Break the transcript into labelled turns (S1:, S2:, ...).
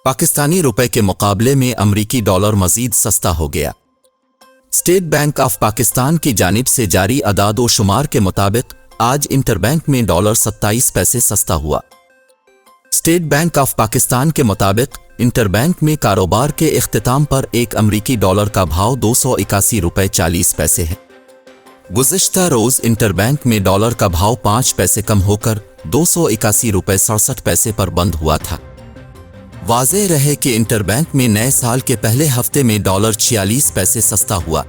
S1: पाकिस्तानी रुपए के मुकाबले में अमरीकी डॉलर मजीद सस्ता हो गया। स्टेट बैंक ऑफ पाकिस्तान की जानिब से जारी अदाद व शुमार के मुताबिक आज इंटरबैंक में डॉलर 27 पैसे सस्ता हुआ। स्टेट बैंक ऑफ पाकिस्तान के मुताबिक इंटरबैंक में कारोबार के इख्तिताम पर एक अमरीकी डॉलर का भाव 281 रुपये 40 पैसे है। गुज़िश्ता रोज़ इंटरबैंक में डॉलर का भाव 5 पैसे कम होकर 281 रुपये 67 पैसे पर बंद हुआ था। वाज़ेह रहे कि इंटरबैंक में नए साल के पहले हफ्ते में डॉलर 46 पैसे सस्ता हुआ।